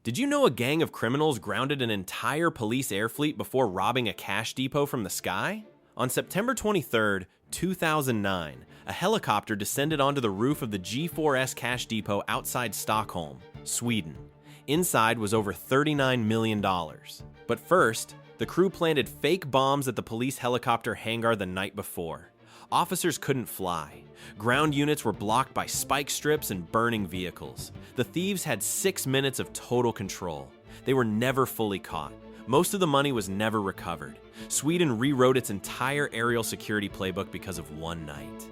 Did you know a gang of criminals grounded an entire police air fleet before robbing a cash depot from the sky? On September 23, 2009, a helicopter descended onto the roof of the G4S cash depot outside Stockholm, Sweden. Inside was over $39 million. But first, the crew planted fake bombs at the police helicopter hangar the night before. Officers couldn't fly. Ground units were blocked by spike strips and burning vehicles. The thieves had 6 minutes of total control. They were never fully caught. Most of the money was never recovered. Sweden rewrote its entire aerial security playbook because of one night.